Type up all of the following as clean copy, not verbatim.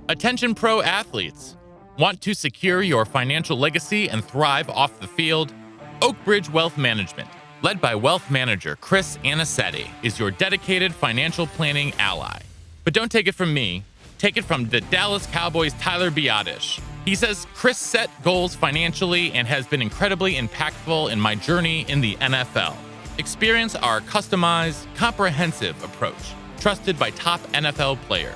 Attention pro athletes. Want to secure your financial legacy and thrive off the field? Oakbridge Wealth Management, led by wealth manager Chris Anicetti, is your dedicated financial planning ally. But don't take it from me. Take it from the Dallas Cowboys' Tyler Biadasz. He says, Chris set goals financially and has been incredibly impactful in my journey in the NFL. Experience our customized, comprehensive approach, trusted by top NFL players.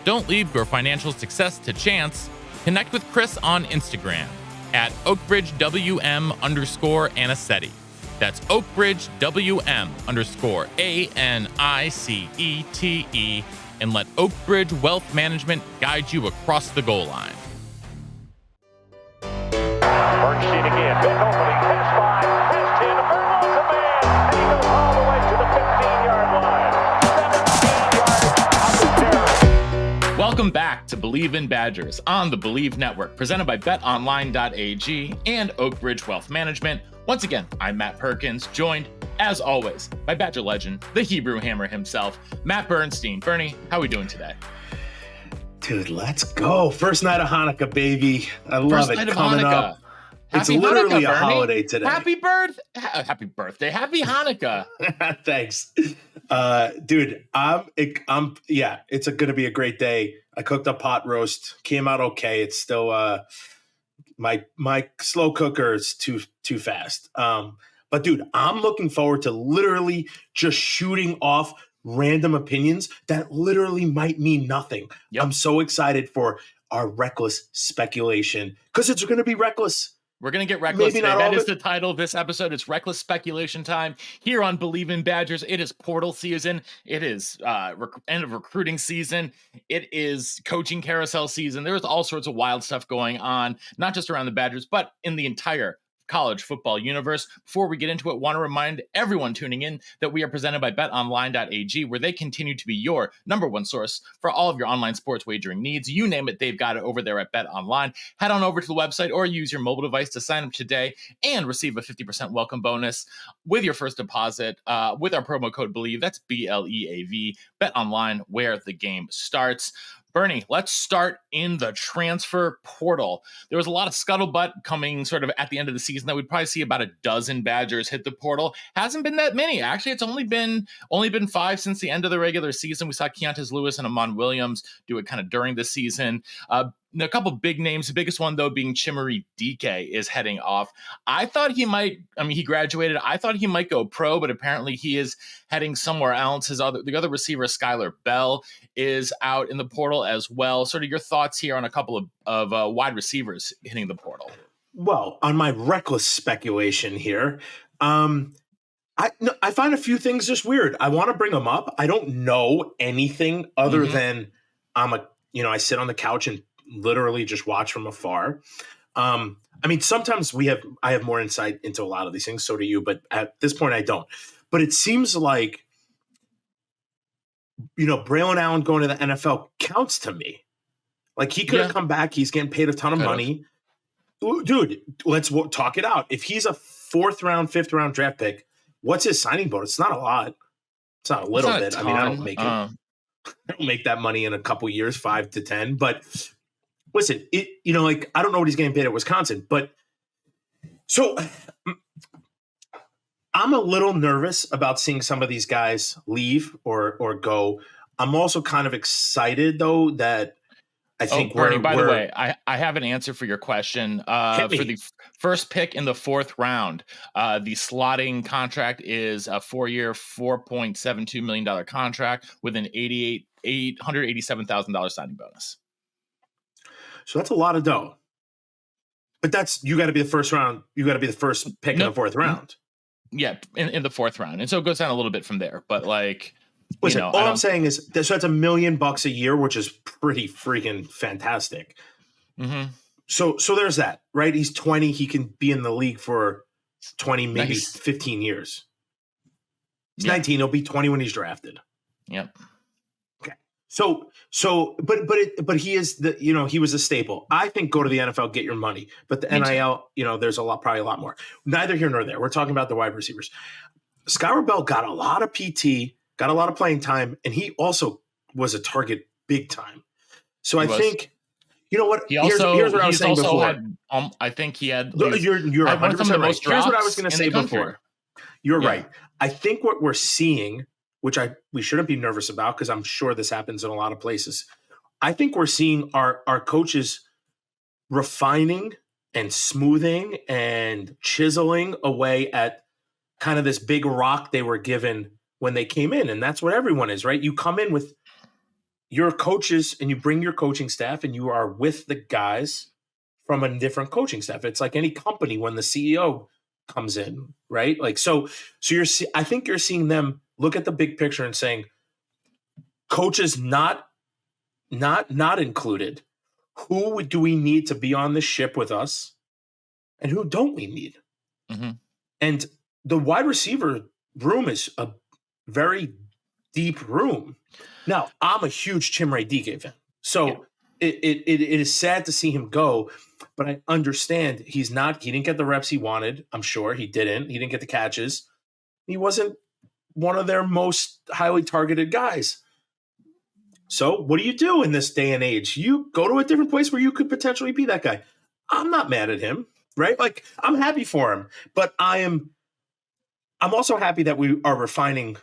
Don't leave your financial success to chance. Connect with Chris on Instagram at OakbridgeWM_Anicetti. That's OakbridgeWM_ANICETE, and let Oakbridge Wealth Management guide you across the goal line. First sheet again, big opening, pass 5, pass 10, Burelon's a man, and he goes all the way to the 15-yard line. 17 yards of the territory. Welcome back to Believe in Badgers on the Believe Network, presented by betonline.ag and Oakbridge Wealth Management. Once again, I'm Matt Perkins, joined, as always, by Badger legend, the Hebrew Hammer himself, Matt Bernstein. Bernie, how are we doing today? Dude, let's go. First night of Hanukkah, baby. I love it. Coming up. It's Happy literally Hanukkah, a holiday today. Happy birthday. Happy Hanukkah. Thanks. Dude, it's going to be a great day. I cooked a pot roast, came out okay. It's still my slow cooker is too fast. But dude, I'm looking forward to literally just shooting off random opinions that literally might mean nothing. Yep. I'm so excited for our reckless speculation because it's going to be reckless. We're going to get reckless today. That is the title of this episode. It's Reckless Speculation Time here on Believe in Badgers. It is portal season. It is end of recruiting season. It is coaching carousel season. There's all sorts of wild stuff going on, not just around the Badgers, but in the entire college football universe. Before we get into it, want to remind everyone tuning in that we are presented by betonline.ag, where they continue to be your number one source for all of your online sports wagering needs. You name it, they've got it over there at betonline. Head on over to the website or use your mobile device to sign up today and receive a 50% welcome bonus with your first deposit with our promo code BELIEVE. That's BLEAV. BetOnline, where the game starts. Bernie, let's start in the transfer portal. There was a lot of scuttlebutt coming sort of at the end of the season that we'd probably see about a dozen Badgers hit the portal. Hasn't been that many. Actually, it's only been 5 since the end of the regular season. We saw Keontae Lewis and Amon Williams do it kind of during the season. A couple big names, the biggest one, though, being Chimere Dike is heading off. I thought he graduated. I thought he might go pro, but apparently he is heading somewhere else. The other receiver, Skyler Bell, is out in the portal as well. Sort of your thoughts here on a couple of wide receivers hitting the portal. Well, on my reckless speculation here, I find a few things just weird. I want to bring them up. I don't know anything other than I sit on the couch and literally just watch from afar. Sometimes I have more insight into a lot of these things. So do you, but at this point I don't. But it seems like, Braelon Allen going to the NFL counts to me. Like he could have come back. He's getting paid a ton of money. Dude, let's talk it out. If he's a 4th round, 5th round draft pick, what's his signing bonus? It's not a lot. It's not a little bit. I don't make it. I don't make that money in a couple years, 5 to 10, but listen, I don't know what he's getting paid at Wisconsin, but so I'm a little nervous about seeing some of these guys leave or go. I'm also kind of excited, though, that I think Bernie, by the way, I have an answer for your question. For the first pick in the 4th round, the slotting contract is a 4-year, $4.72 million contract with an $887,000 signing bonus. So that's a lot of dough. But you got to be the first round. You got to be the first pick in the 4th round. Yeah, in the 4th round. And so it goes down a little bit from there. But listen, all I'm saying is that's $1 million a year, which is pretty freaking fantastic. Mm-hmm. So there's that, right? He's 20. He can be in the league for 20, maybe 15 years. He's 19. He'll be 20 when he's drafted. Yep. So, but he is he was a staple. I think go to the NFL, get your money. But the NIL, there's probably a lot more. Neither here nor there. We're talking about the wide receivers. Skyler Bell got a lot of PT, got a lot of playing time, and he also was a target big time. So I think, you know what? Here's what I was saying before. I think he had. You're 100% right. Here's what I was going to say before. You're right. I think what we're seeing, which we shouldn't be nervous about because I'm sure this happens in a lot of places. I think we're seeing our coaches refining and smoothing and chiseling away at kind of this big rock they were given when they came in. And that's what everyone is, right? You come in with your coaches and you bring your coaching staff and you are with the guys from a different coaching staff. It's like any company when the CEO comes in, right? Like, so I think you're seeing them look at the big picture and saying, coaches not included. Who do we need to be on the ship with us and who don't we need? Mm-hmm. And the wide receiver room is a very deep room. Now, I'm a huge Chimere Dike fan. So it is sad to see him go, but I understand he didn't get the reps he wanted. I'm sure he didn't. He didn't get the catches. He wasn't one of their most highly targeted guys. So what do you do in this day and age? You go to a different place where you could potentially be that guy. I'm not mad at him, right? Like, I'm happy for him, but I'm also happy that we are refining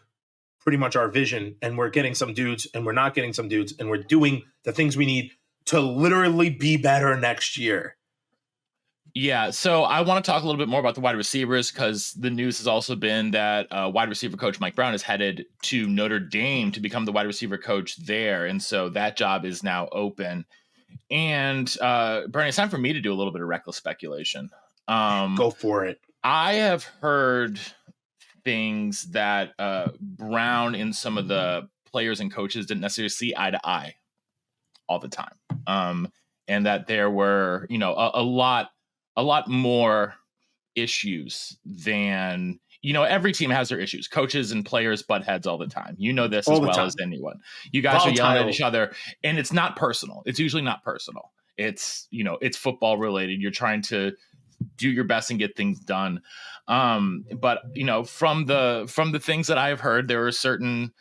pretty much our vision and we're getting some dudes and we're not getting some dudes and we're doing the things we need to literally be better next year. Yeah, so I want to talk a little bit more about the wide receivers because the news has also been that wide receiver coach Mike Brown is headed to Notre Dame to become the wide receiver coach there. And so that job is now open. And Bernie, it's time for me to do a little bit of reckless speculation. Go for it. I have heard things that Brown and some of the players and coaches didn't necessarily see eye to eye all the time. And that there were, a lot more issues than, every team has their issues. Coaches and players butt heads all the time. You know this as well as anyone. You guys are yelling at each other and it's not personal. It's usually not personal. It's, it's football related. You're trying to do your best and get things done. But from the things that I have heard, there are certain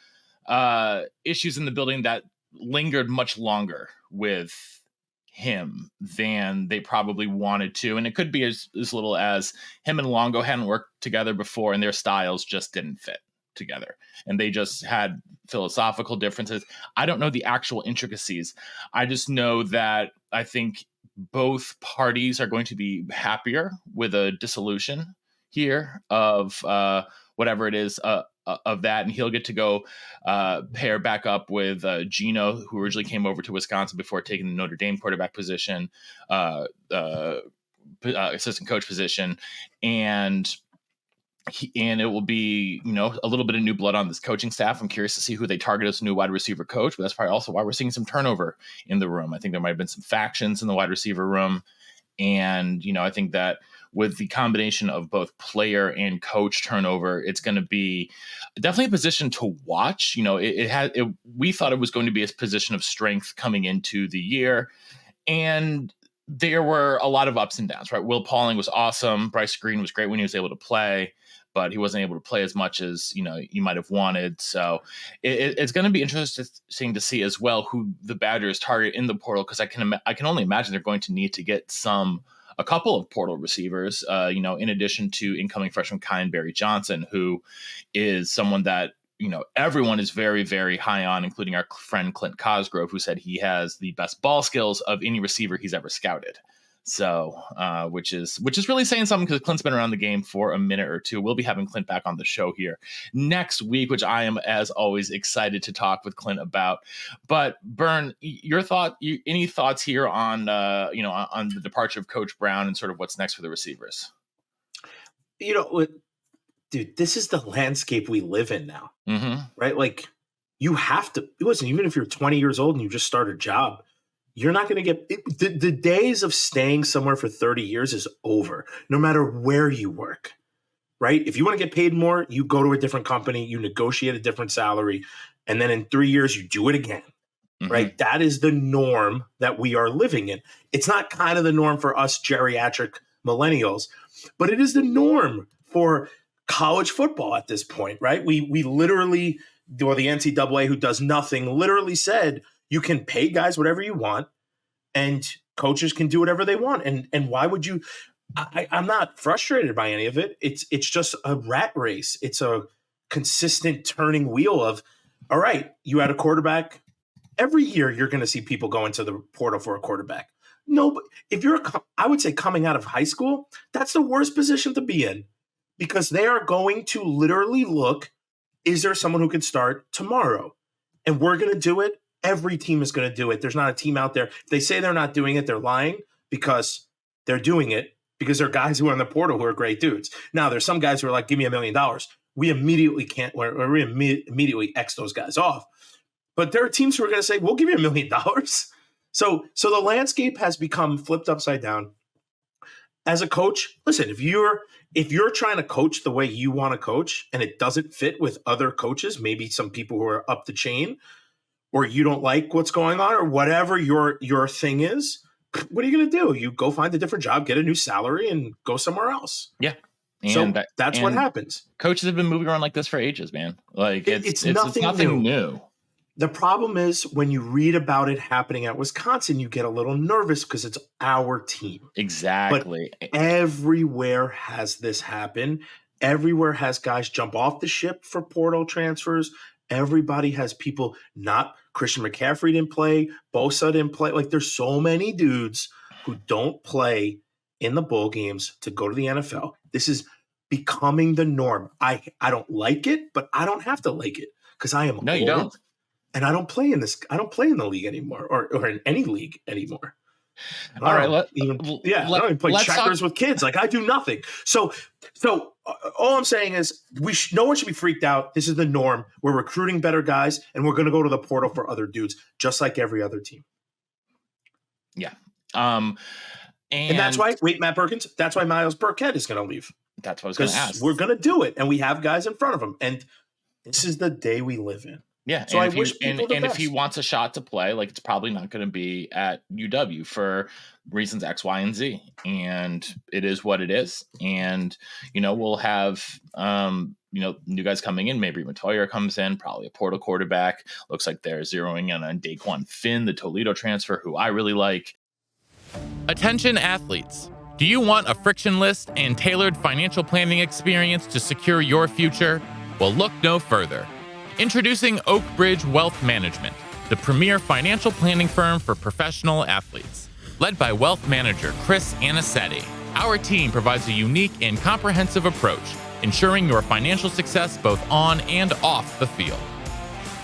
issues in the building that lingered much longer with him than they probably wanted to. And it could be as little as him and Longo hadn't worked together before and their styles just didn't fit together. And they just had philosophical differences. I don't know the actual intricacies. I just know that I think both parties are going to be happier with a dissolution here of whatever it is of that, and he'll get to go pair back up with Gino, who originally came over to Wisconsin before taking the Notre Dame quarterback position, assistant coach position, and it will be, a little bit of new blood on this coaching staff. I'm curious to see who they target as a new wide receiver coach, but that's probably also why we're seeing some turnover in the room. I think there might have been some factions in the wide receiver room. And, I think that with the combination of both player and coach turnover, it's going to be definitely a position to watch. We thought it was going to be a position of strength coming into the year. And there were a lot of ups and downs, right? Will Pauling was awesome. Bryce Green was great when he was able to play, but he wasn't able to play as much as, you might have wanted. So it's going to be interesting to see as well who the Badgers target in the portal, because I can only imagine they're going to need to get a couple of portal receivers, in addition to incoming freshman Kyan Barry Johnson, who is someone that, everyone is very, very high on, including our friend Clint Cosgrove, who said he has the best ball skills of any receiver he's ever scouted. So, which is really saying something, because Clint's been around the game for a minute or two. We'll be having Clint back on the show here next week, which I am, as always, excited to talk with Clint about. But Bern, any thoughts here on on the departure of Coach Brown and sort of what's next for the receivers? Dude, this is the landscape we live in now, right? Like, you have to listen. Even if you're 20 years old and you just start a job, you're not going to get the days of staying somewhere for 30 years is over, no matter where you work, right? If you want to get paid more, you go to a different company, you negotiate a different salary, and then in 3 years, you do it again, right? That is the norm that we are living in. It's not kind of the norm for us geriatric millennials, but it is the norm for college football at this point, right? We literally, or the NCAA, who does nothing, literally said, You can pay guys whatever you want, and coaches can do whatever they want. And why would you? I'm not frustrated by any of it. It's just a rat race. It's a consistent turning wheel of, all right, you had a quarterback. Every year you're going to see people go into the portal for a quarterback. No, but if I would say coming out of high school, that's the worst position to be in, because they are going to literally look, is there someone who can start tomorrow? And we're going to do it. Every team is going to do it. There's not a team out there. If they say they're not doing it, they're lying, because they're doing it because they're guys who are in the portal who are great dudes. Now, there's some guys who are like, give me $1 million. We immediately can't, or we immediately X those guys off. But there are teams who are going to say, we'll give you $1 million. So the landscape has become flipped upside down. As a coach, listen, if you're trying to coach the way you want to coach and it doesn't fit with other coaches, maybe some people who are up the chain, or you don't like what's going on, or whatever your thing is, what are you going to do? You go find a different job, get a new salary, and go somewhere else. Yeah. And so that's what happens. Coaches have been moving around like this for ages, man. Like it's nothing new. The problem is when you read about it happening at Wisconsin, you get a little nervous because it's our team. Exactly. But everywhere has this happen. Everywhere has guys jump off the ship for portal transfers. Everybody has people not. Christian McCaffrey didn't play. Bosa didn't play. Like, there's so many dudes who don't play in the bowl games to go to the NFL. This is becoming the norm. I don't like it, but I don't have to like it because I am old. You don't. And I don't play in this. I don't play in the league anymore, or in any league anymore. All right. I don't even play checkers with kids. Like, I do nothing. So all I'm saying is no one should be freaked out. This is the norm. We're recruiting better guys, and we're going to go to the portal for other dudes, just like every other team. Yeah. And that's why, Matt Perkins, that's why Myles Burkett is going to leave. That's what I was going to ask. We're going to do it, and we have guys in front of him, and this is the day we live in. Yeah, so if he wants a shot to play, like, it's probably not going to be at UW for reasons X, Y, and Z, and it is what it is. And we'll have new guys coming in. Maybe Matoya comes in, probably a portal quarterback. Looks like they're zeroing in on Daquan Finn, the Toledo transfer, who I really like. Attention athletes. Do you want a frictionless and tailored financial planning experience to secure your future? Well, look no further. Introducing Oak Bridge Wealth Management, the premier financial planning firm for professional athletes. Led by wealth manager Chris Anicetti, our team provides a unique and comprehensive approach, ensuring your financial success both on and off the field.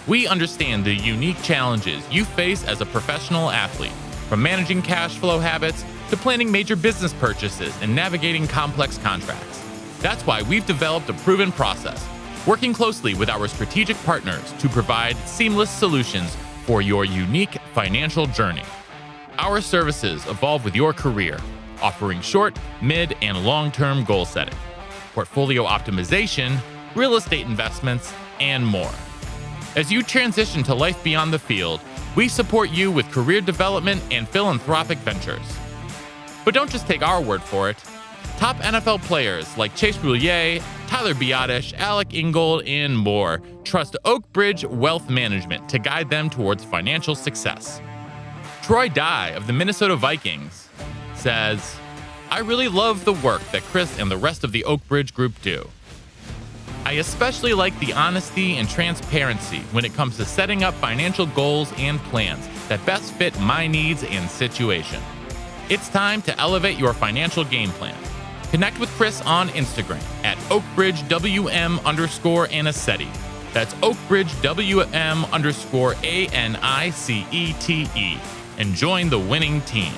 We understand the unique challenges you face as a professional athlete, from managing cash flow habits to planning major business purchases and navigating complex contracts. That's why we've developed a proven process, working closely with our strategic partners to provide seamless solutions for your unique financial journey. Our services evolve with your career, offering short, mid, and long-term goal setting, portfolio optimization, real estate investments, and more. As you transition to life beyond the field, we support you with career development and philanthropic ventures. But don't just take our word for it. Top NFL players like Chase Boulier, Tyler Biadasz, Alec Ingold, and more trust Oak Bridge Wealth Management to guide them towards financial success. Troy Dye of the Minnesota Vikings says, I really love the work that Chris and the rest of the Oak Bridge group do. I especially like the honesty and transparency when it comes to setting up financial goals and plans that best fit my needs and situation. It's time to elevate your financial game plan. Connect with Chris on Instagram at OakBridgeWM_Anicetti. That's OakBridgeWM_ANICETE. And join the winning team.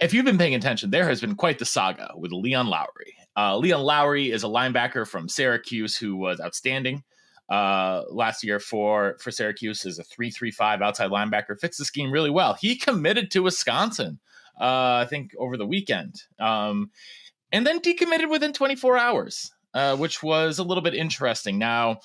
If you've been paying attention, there has been quite the saga with Leon Lowery. Leon Lowery is a linebacker from Syracuse who was outstanding last year for Syracuse as a 3-3-5 outside linebacker. Fits the scheme really well. He committed to Wisconsin, I think, over the weekend, and then decommitted within 24 hours, which was a little bit interesting. Now,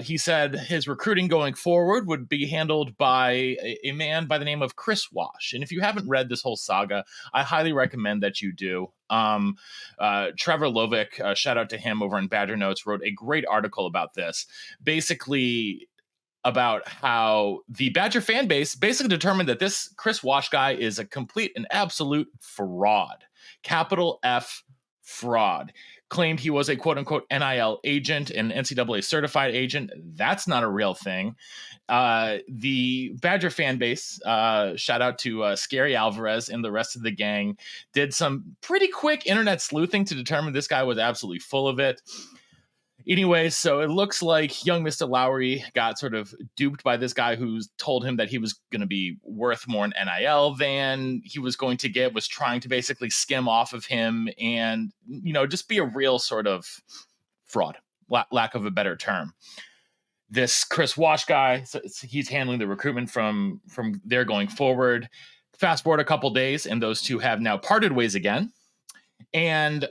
He said his recruiting going forward would be handled by a man by the name of Chris Wash. And if you haven't read this whole saga, I highly recommend that you do. Trevor Lovick, shout out to him over in Badger Notes, wrote a great article about this. Basically, about how the Badger fan base basically determined that this Chris Wash guy is a complete and absolute fraud. Capital F fraud. Claimed he was a quote-unquote NIL agent, an NCAA certified agent. That's not a real thing. The Badger fan base, shout out to Scary Alvarez and the rest of the gang, did some pretty quick internet sleuthing to determine this guy was absolutely full of it. Anyway, so it looks like young Mr. Lowery got sort of duped by this guy who's told him that he was going to be worth more in NIL than he was going to get, was trying to basically skim off of him and, just be a real sort of fraud, lack of a better term. This Chris Wash guy, so he's handling the recruitment from there going forward. Fast forward a couple days, and those two have now parted ways again. And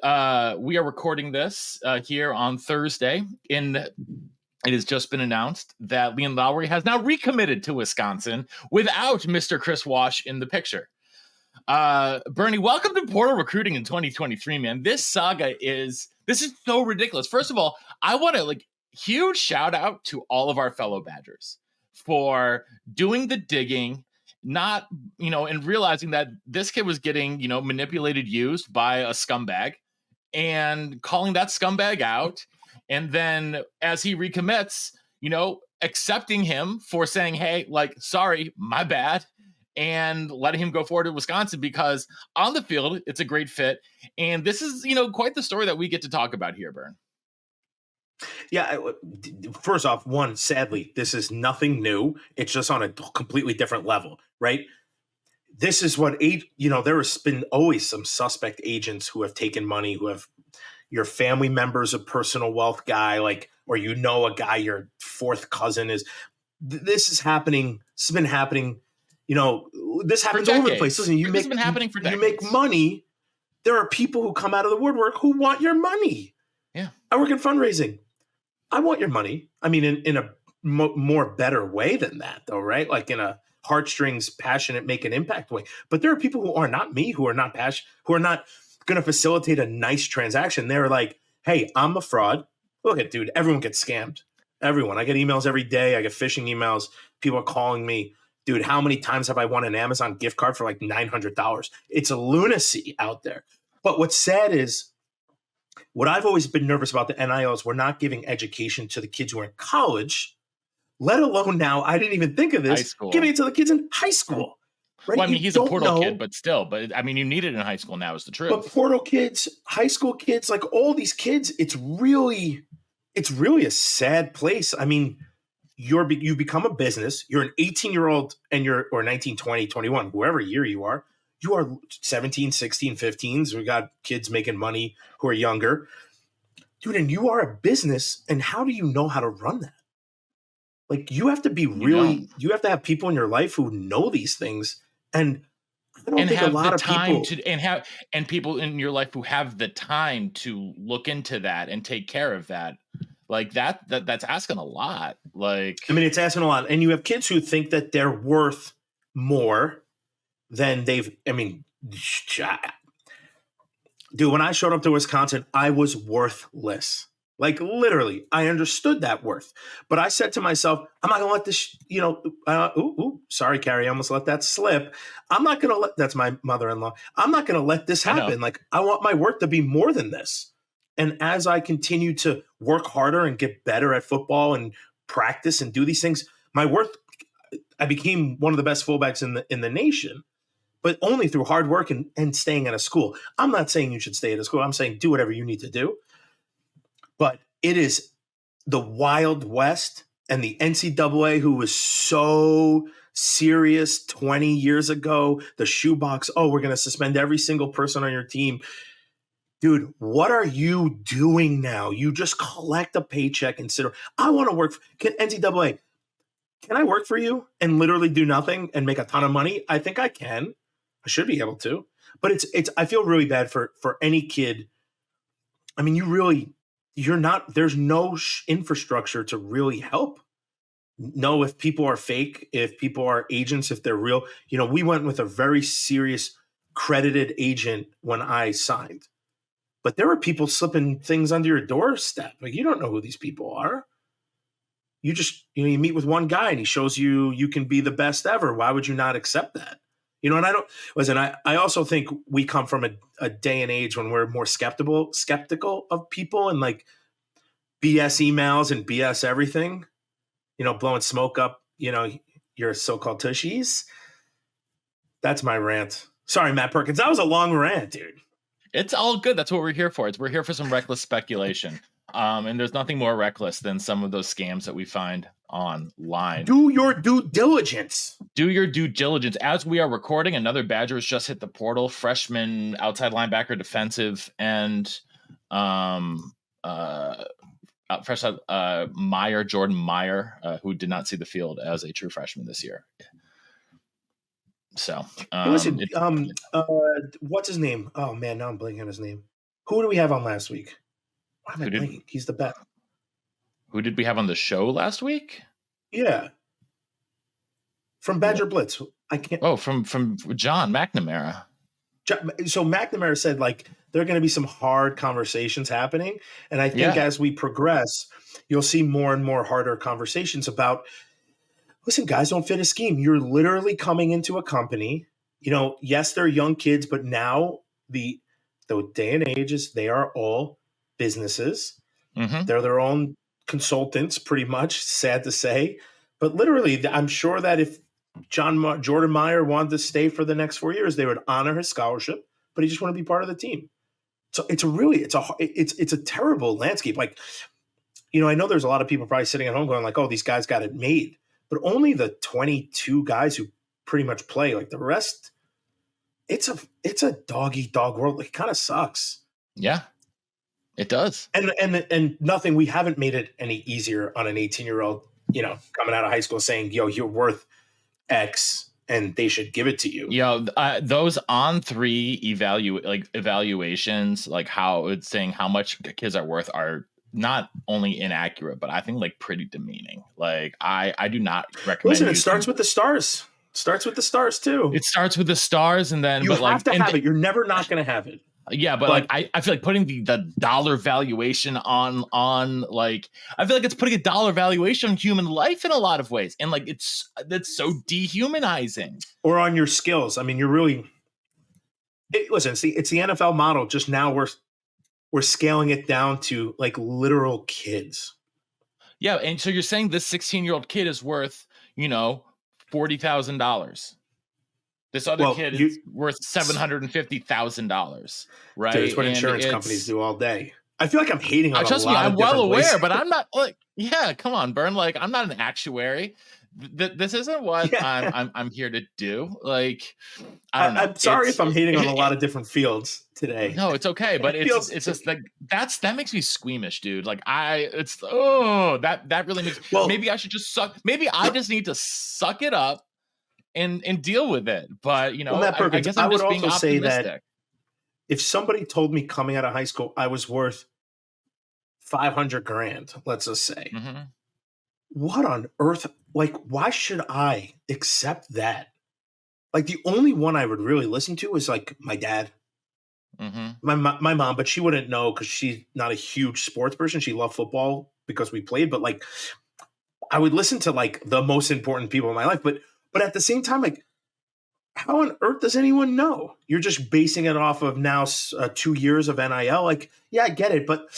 we are recording this here on Thursday. And it has just been announced that Leon Lowery has now recommitted to Wisconsin without Mr. Chris Wash in the picture. Bernie, welcome to Portal Recruiting in 2023, man. This is so ridiculous. First of all, I want to huge shout out to all of our fellow Badgers for doing the digging, not, and realizing that this kid was getting, manipulated, used by a scumbag, and calling that scumbag out. And then as he recommits, accepting him for saying, hey, sorry, my bad, and letting him go forward to Wisconsin, because on the field, it's a great fit. And this is, quite the story that we get to talk about here, Bern. Yeah. First off, sadly, this is nothing new. It's just on a completely different level, right? This is what, there has been always some suspect agents who have taken money, who have your family members, a personal wealth guy, or a guy, your fourth cousin is. This is happening. This has been happening. This happens all over the place. Listen, This has been happening for decades. You make money. There are people who come out of the woodwork who want your money. Yeah. I work in fundraising. I want your money. I mean, in a more better way than that, though, right? Like in a heartstrings, passionate, make an impact way. But there are people who are not me, who are not passionate, who are not going to facilitate a nice transaction. They're like, hey, I'm a fraud. Look at, dude, everyone gets scammed. Everyone. I get emails every day. I get phishing emails. People are calling me. Dude, how many times have I won an Amazon gift card for $900? It's a lunacy out there. But what's sad is, what I've always been nervous about the NIL is we're not giving education to the kids who are in college, let alone now, I didn't even think of this, giving it to the kids in high school. Right? Well, I mean, he's a portal kid, but still. But, I mean, you need it in high school now is the truth. But portal kids, high school kids, all these kids, it's really a sad place. I mean, you become a business. You're an 18-year-old or 19, 20, 21, whoever year you are 17, 16, 15s. We got kids making money who are younger. Dude, and you are a business, and how do you know how to run that? You have to be you have to have people in your life who know these things. And I don't think a lot of people and people in your life who have the time to look into that and take care of that. That's asking a lot. It's asking a lot. And you have kids who think that they're worth more than dude, when I showed up to Wisconsin, I was worthless. Literally, I understood that worth. But I said to myself, I'm not going to let this, sorry, Carrie, I almost let that slip. I'm not going to that's my mother-in-law. I'm not going to let this happen. I want my work to be more than this. And as I continue to work harder and get better at football and practice and do these things, I became one of the best fullbacks in the nation, but only through hard work and staying at a school. I'm not saying you should stay at a school. I'm saying do whatever you need to do. But it is the Wild West, and the NCAA, who was so serious 20 years ago, the shoebox, we're going to suspend every single person on your team. Dude, what are you doing now? You just collect a paycheck and sit. I want to work for NCAA. Can I work for you and literally do nothing and make a ton of money? I think I can. I should be able to. But I feel really bad for any kid. I mean, you really, there's no infrastructure to really help. Know if people are fake, if people are agents, if they're real. We went with a very serious credited agent when I signed, but there were people slipping things under your doorstep. Like, you don't know who these people are. You just, you meet with one guy and he shows you can be the best ever. Why would you not accept that? And I also think we come from a day and age when we're more skeptical of people and like BS emails and BS everything. Blowing smoke up, your so-called tushies. That's my rant. Sorry, Matt Perkins. That was a long rant, dude. It's all good. That's what we're here for. We're here for some reckless speculation. And there's nothing more reckless than some of those scams that we find online. Do your due diligence. Do your due diligence. As we are recording, another Badger has just hit the portal. Freshman outside linebacker, defensive end. Jordan Meyer, who did not see the field as a true freshman this year. So, what's his name? Oh man, now I'm blanking on his name. Who do we have on last week? Why am I blanking? He's the best. Who did we have on the show last week? Yeah, from Badger Blitz. I can't. Oh, from John McNamara. So McNamara said like there are going to be some hard conversations happening, and I think as we progress, you'll see more and more harder conversations about. Listen, guys don't fit a scheme. You're literally coming into a company. Yes, they're young kids, but now the day and ages, they are all businesses. Mm-hmm. They're their own consultants, pretty much. Sad to say, but literally, I'm sure that if Jordan Meyer wanted to stay for the next 4 years, they would honor his scholarship, but he just want to be part of the team. So it's a terrible landscape. Like, I know there's a lot of people probably sitting at home going like, oh, these guys got it made, but only the 22 guys who pretty much play. Like the rest, it's a dog-eat-dog world. Like, it kind of sucks. Yeah, it does. And nothing, we haven't made it any easier on an 18-year-old, coming out of high school saying, yo, you're worth X and they should give it to you. Those On3 evaluations, like how it's saying how much kids are worth, are not only inaccurate, but I think like pretty demeaning. Like I do not recommend. Listen, it starts with the stars. Starts with the stars too. It starts with the stars, and then you have to have it. You're never not going to have it. Yeah, but like I feel like putting the dollar valuation on like I feel like it's putting a dollar valuation on human life in a lot of ways, and like that's so dehumanizing. Or on your skills. I mean, you're really listen. It's the NFL model. Just now we're scaling it down to like literal kids. Yeah, and so you're saying this 16-year-old kid is worth $40,000. This other kid is worth $750,000, right? Dude, it's what insurance companies do all day. I feel like I'm hating on trust a lot me, I'm of well aware, places. but I'm not like, yeah, come on, Bern. Like, I'm not an actuary. This isn't what I'm here to do. Like, I don't know. I'm sorry if I'm hating on a lot of different fields today. No, it's okay, but it's just like that makes me squeamish, dude. Like that really makes. Well, maybe I should just suck. Maybe I just need to suck it up and deal with it. But Matt Perkins, I guess I'm just being also say optimistic. that if somebody told me coming out of high school I was worth $500,000, let's just say, what on earth? Like, why should I accept that? Like, the only one I would really listen to is like my dad, my mom, but she wouldn't know because she's not a huge sports person. She loved football because we played, but like, I would listen to like the most important people in my life. But at the same time, like, how on earth does anyone know? You're just basing it off of now 2 years of NIL. Like, yeah, I get it, but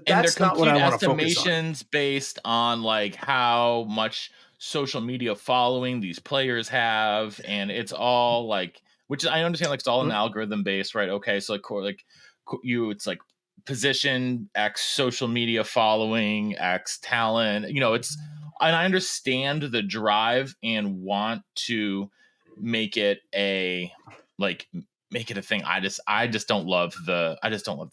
that's not what I want to focus on. Estimations based on like how much social media following these players have, and it's all like, which I understand, like it's all an algorithm based, right? Okay, so it's like position X, social media following X, talent. It's, and I understand the drive and want to make it a thing. I just don't love the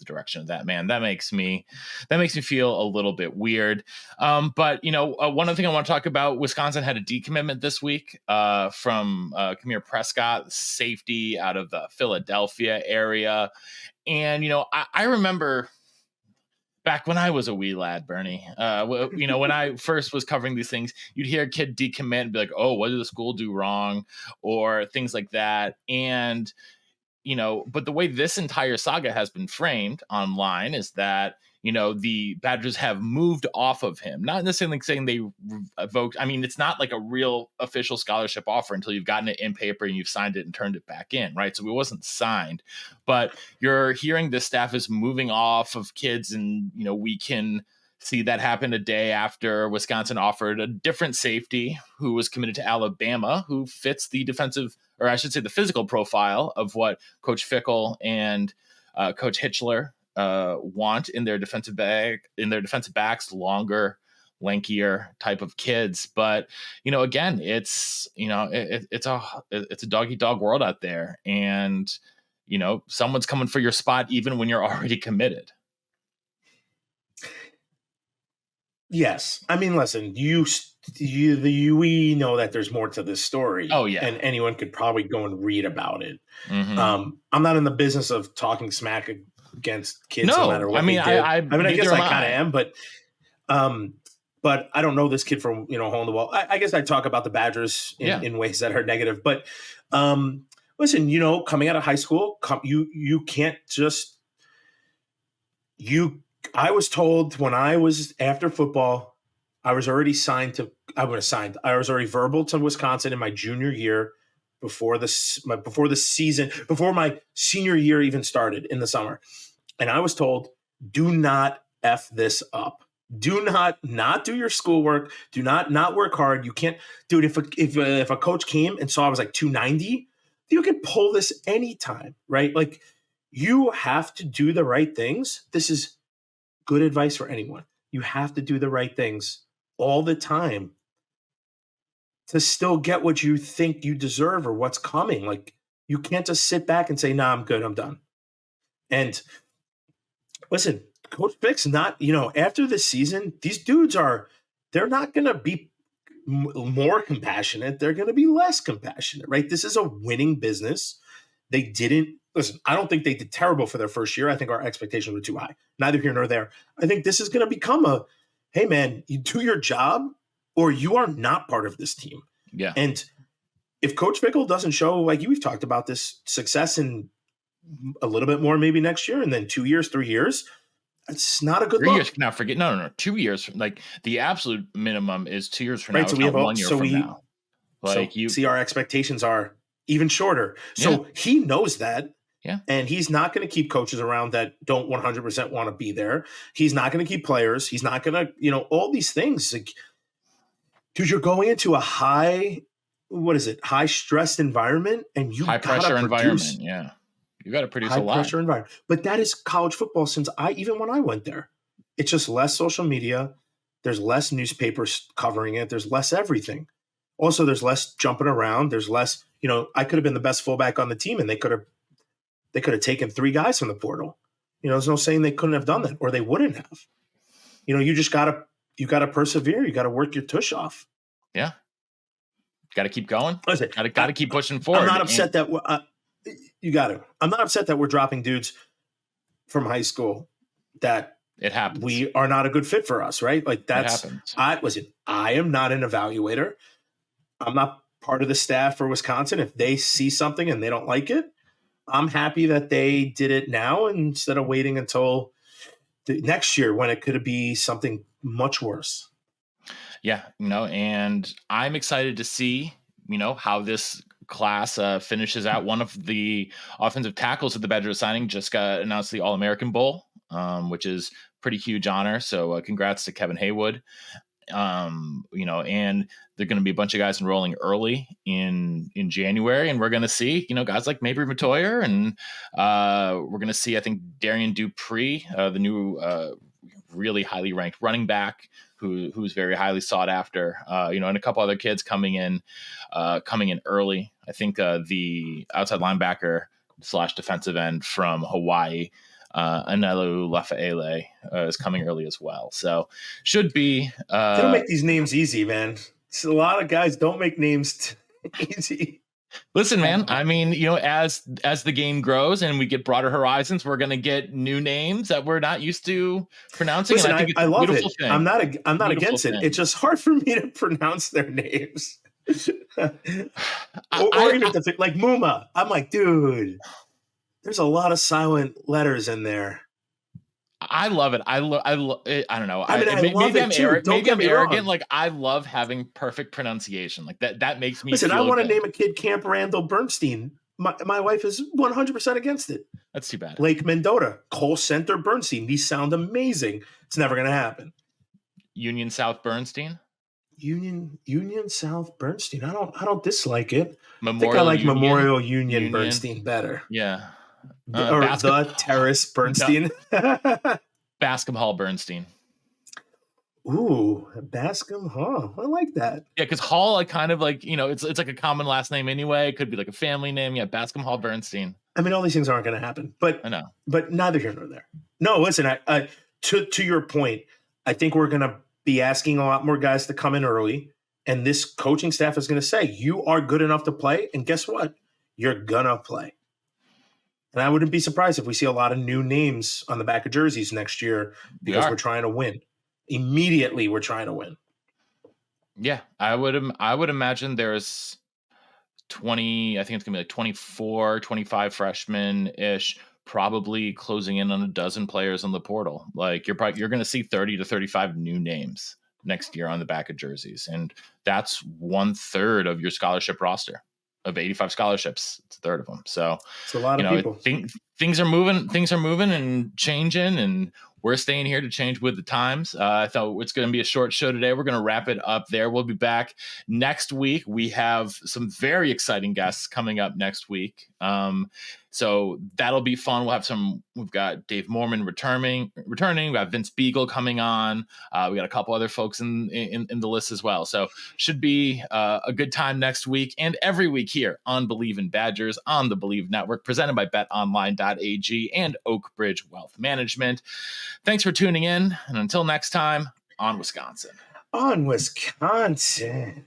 direction of that, man. That makes me feel a little bit weird. But one other thing I want to talk about, Wisconsin had a decommitment this week from Chimere Prescott, safety out of the Philadelphia area. And I remember back when I was a wee lad, Bernie, when I first was covering these things, you'd hear a kid decommit and be like, oh, what did the school do wrong? Or things like that. And, but the way this entire saga has been framed online is that, the Badgers have moved off of him. Not necessarily saying they revoked. I mean, it's not like a real official scholarship offer until you've gotten it in paper and you've signed it and turned it back in, right? So it wasn't signed, but you're hearing the staff is moving off of kids, and, we can see that happen a day after Wisconsin offered a different safety who was committed to Alabama, who fits the defensive, or I should say the physical profile of what Coach Fickell and Coach Hitchler want in their defensive backs, longer, lankier type of kids. But again, it's it's a dog eat dog world out there, and someone's coming for your spot even when you're already committed. Yes, I mean, listen, we know that there's more to this story. Oh yeah, and anyone could probably go and read about it. Mm-hmm. I'm not in the business of talking smack against kids, no matter what. I mean, I guess I kind of am, but I don't know this kid from hole in the wall. I guess I talk about the Badgers in ways that are negative. But listen, coming out of high school, you can't just I was told when I was after football, I was already I was already verbal to Wisconsin in my junior year before my senior year even started in the summer. And I was told, do not F this up. Do not do your schoolwork. Do not work hard. You can't, dude, if a coach came and saw I was like 290, you could pull this anytime, right? Like, you have to do the right things. This is good advice for anyone. You have to do the right things all the time to still get what you think you deserve or what's coming. Like, you can't just sit back and say, nah, I'm good, I'm done. And listen, Coach Vick's not, after this season, these dudes they're not going to be more compassionate. They're going to be less compassionate, right? This is a winning business. Listen, I don't think they did terrible for their first year. I think our expectations were too high. Neither here nor there. I think this is going to become hey man, you do your job or you are not part of this team. Yeah. And if Coach Fickell doesn't show, like we've talked about, this success in a little bit more maybe next year and then 2 years, 3 years, it's not a good 3 years. Now forget, no. 2 years. Like, the absolute minimum is 2 years from now. So we have 1 year from now. Like, you see, our expectations are even shorter. So he knows that. Yeah. And he's not going to keep coaches around that don't 100% want to be there. He's not going to keep players. He's not going to, all these things. Like, dude, you're going into a high stressed environment, and you high pressure environment. Yeah. You got to produce a lot. High pressure environment. But that is college football even when I went there. It's just less social media. There's less newspapers covering it. There's less everything. Also, there's less jumping around. There's less, I could have been the best fullback on the team, and they could have taken 3 guys from the portal. There's no saying they couldn't have done that, or they wouldn't have. You just gotta persevere. You gotta work your tush off. Yeah. Got to keep going. Got to keep pushing forward. I'm not upset that I'm not upset that we're dropping dudes from high school that it happens. We are not a good fit for us, right? Like, that's happens. I am not an evaluator. I'm not part of the staff for Wisconsin. If they see something and they don't like it, I'm happy that they did it now instead of waiting until the next year when it could be something much worse. Yeah, and I'm excited to see, how this class finishes out. One of the offensive tackles that the Badgers signing just got announced the All-American Bowl, which is pretty huge honor. So congrats to Kevin Haywood. And they're going to be a bunch of guys enrolling early in January, and we're going to see, guys like Mabry Matoyer, and we're going to see, I think, Darian Dupree, the new really highly ranked running back who's very highly sought after, and a couple other kids coming in early. I think the outside linebacker / defensive end from Hawaii, Anelu Lafa'ele, is coming early as well. So should be. They don't make these names easy, man. A lot of guys don't make names easy. Listen, man, I mean, as the game grows and we get broader horizons, we're going to get new names that we're not used to pronouncing. Listen, and I think it's I a love beautiful it. thing. I'm not Beautiful against it. thing. It's just hard for me to pronounce their names. or even like Muma. I'm like, dude, there's a lot of silent letters in there. I love it. I don't know. I mean, maybe I'm arrogant. Don't get me wrong. Like, I love having perfect pronunciation. Like that makes me. Listen, feel I want to good. name a kid Camp Randall Bernstein. My wife is 100% against it. That's too bad. Lake Mendota, Cole Center Bernstein. These sound amazing. It's never going to happen. Union South Bernstein. Union South Bernstein. I don't dislike it. Memorial I think I like Union, Memorial Union Bernstein better. Yeah. Or the Terrace Bernstein. Bascom Hall Bernstein. Ooh, Bascom Hall. I like that. Yeah, because Hall, I kind of like, it's like a common last name anyway. It could be like a family name. Yeah, Bascom Hall Bernstein. I mean, all these things aren't going to happen, but I know. But neither here nor there. No, listen. To your point, I think we're going to be asking a lot more guys to come in early, and this coaching staff is going to say, "You are good enough to play," and guess what? You're gonna play. And I wouldn't be surprised if we see a lot of new names on the back of jerseys next year because we're trying to win. Immediately, we're trying to win. Yeah, I would imagine there's 20, I think it's going to be like 24, 25 freshmen-ish, probably closing in on a dozen players on the portal. Like you're going to see 30 to 35 new names next year on the back of jerseys. And that's 1/3 of your scholarship roster. Of 85 scholarships, it's 1/3 of them. So it's a lot of people. Things are moving and changing, and we're staying here to change with the times. I thought it's going to be a short show today. We're going to wrap it up there. We'll be back next week. We have some very exciting guests coming up next week. So that'll be fun. We've got Dave Moorman returning. We got Vince Beagle coming on. We got a couple other folks in the list as well. So should be a good time next week and every week here on Believe in Badgers on the Believe Network, presented by betonline.ag and Oak Bridge Wealth Management. Thanks for tuning in. And until next time, on Wisconsin. On Wisconsin.